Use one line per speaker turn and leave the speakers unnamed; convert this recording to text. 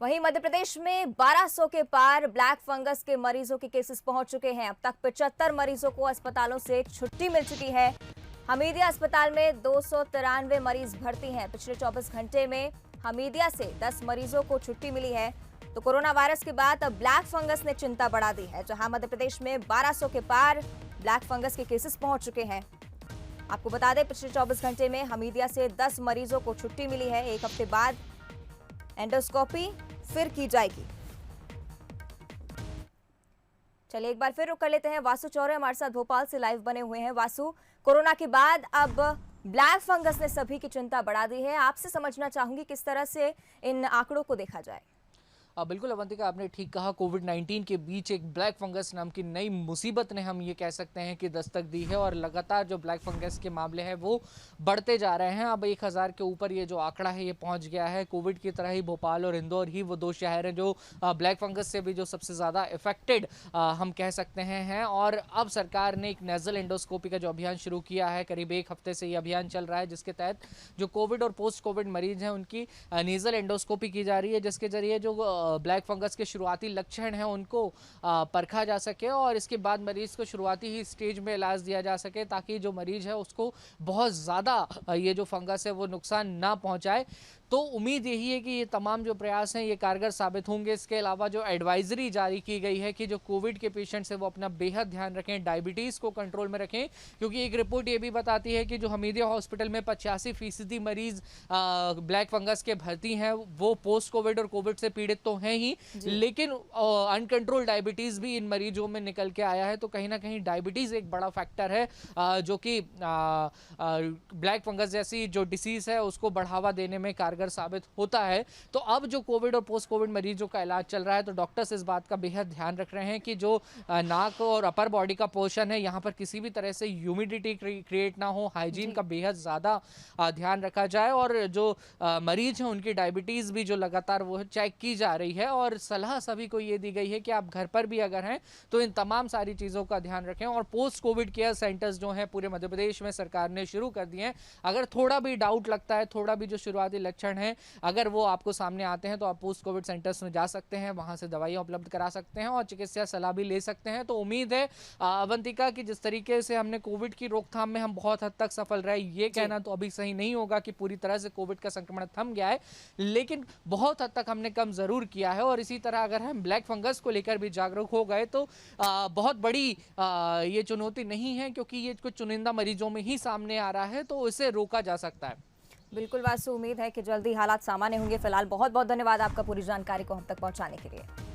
वहीं मध्य प्रदेश में 1200 के पार ब्लैक फंगस के मरीजों के केसेस पहुंच चुके हैं। अब तक 75 मरीजों को अस्पतालों से छुट्टी मिल चुकी है। हमीदिया अस्पताल में 293 मरीज भर्ती हैं। पिछले 24 घंटे में हमीदिया से 10 मरीजों को छुट्टी मिली है। तो कोरोना वायरस के बाद अब ब्लैक फंगस ने चिंता बढ़ा दी है, जहां मध्य प्रदेश में 1200 के पार ब्लैक फंगस के केसेस पहुंच चुके हैं। आपको बता दें, पिछले 24 घंटे में हमीदिया से 10 मरीजों को छुट्टी मिली है। एक हफ्ते बाद एंडोस्कोपी फिर की जाएगी। चलिए एक बार फिर रुक कर लेते हैं। वासु चौरे हमारे साथ भोपाल से लाइव बने हुए हैं। वासु, कोरोना के बाद अब ब्लैक फंगस ने सभी की चिंता बढ़ा दी है। आपसे समझना चाहूंगी किस तरह से इन आंकड़ों को देखा जाए।
बिल्कुल अवंतिका, आपने ठीक कहा। कोविड-19 के बीच एक ब्लैक फंगस नाम की नई मुसीबत ने हम ये कह सकते हैं कि दस्तक दी है और लगातार जो ब्लैक फंगस के मामले हैं वो बढ़ते जा रहे हैं। अब 1000 के ऊपर ये जो आंकड़ा है ये पहुंच गया है। कोविड की तरह ही भोपाल और इंदौर ही वो दो शहर हैं जो ब्लैक फंगस से भी जो सबसे ज़्यादा इफेक्टेड हम कह सकते हैं। और अब सरकार ने एक नेजल एंडोस्कोपी का जो अभियान शुरू किया है, करीब एक हफ्ते से ये अभियान चल रहा है, जिसके तहत जो कोविड और पोस्ट कोविड मरीज हैं उनकी नेजल एंडोस्कोपी की जा रही है, जिसके जरिए जो ब्लैक फंगस के शुरुआती लक्षण हैं उनको परखा जा सके और इसके बाद मरीज को शुरुआती ही स्टेज में इलाज दिया जा सके, ताकि जो मरीज है उसको बहुत ज़्यादा ये जो फंगस है वो नुकसान ना पहुंचाए। तो उम्मीद यही है कि ये तमाम जो प्रयास हैं ये कारगर साबित होंगे। इसके अलावा जो एडवाइजरी जारी की गई है कि जो कोविड के पेशेंट्स हैं वो अपना बेहद ध्यान रखें, डायबिटीज़ को कंट्रोल में रखें, क्योंकि एक रिपोर्ट ये भी बताती है कि जो हमीदिया हॉस्पिटल में 85% मरीज ब्लैक फंगस के भर्ती हैं वो पोस्ट कोविड और कोविड से पीड़ित तो हैं ही, लेकिन अनकंट्रोल डायबिटीज़ भी इन मरीजों में निकल के आया है। तो कहीं ना कहीं डायबिटीज़ एक बड़ा फैक्टर है जो कि ब्लैक फंगस जैसी जो डिसीज़ है उसको बढ़ावा देने में कारगर साबित होता है। तो अब जो कोविड और पोस्ट कोविड मरीजों का इलाज चल रहा है, तो डॉक्टर्स इस बात का बेहद ध्यान रख रहे हैं कि जो नाक और अपर बॉडी का पोर्शन है यहाँ पर किसी भी तरह से ह्यूमिडिटी क्रिएट ना हो, हाइजीन का बेहद ज़्यादा ध्यान रखा जाए और जो मरीज हैं उनकी डायबिटीज़ भी जो लगातार वो चेक की जा रही है। और सलाह सभी को ये दी गई है कि आप घर पर भी अगर हैं तो इन तमाम सारी चीज़ों का ध्यान रखें। और पोस्ट कोविड केयर सेंटर्स जो हैं पूरे मध्य प्रदेश में सरकार ने शुरू कर दिए हैं। अगर थोड़ा भी डाउट लगता है, थोड़ा भी जो शुरुआती लक्षण हैं अगर वो आपको सामने आते हैं, तो आप पोस्ट कोविड सेंटर्स में जा सकते हैं, वहां से दवाइयां उपलब्ध करा सकते हैं और चिकित्सा सलाह भी ले सकते हैं। तो उम्मीद है अवंतिका कि जिस तरीके से हमने कोविड की रोकथाम में हम बहुत हद तक सफल रहे, ये कहना तो अभी सही नहीं होगा कि पूरी तरह से कोविड का संक्रमण थम गया है, लेकिन बहुत हद तक हमने कम जरूर किया है। और इसी तरह अगर हम ब्लैक फंगस को लेकर भी जागरूक हो गए तो बहुत बड़ी ये चुनौती नहीं है, क्योंकि ये कुछ चुनिंदा मरीजों में ही सामने आ रहा है, तो इसे रोका जा सकता है।
बिल्कुल वासु, उम्मीद है कि जल्दी हालात सामान्य होंगे। फिलहाल बहुत बहुत धन्यवाद आपका पूरी जानकारी को हम तक पहुंचाने के लिए।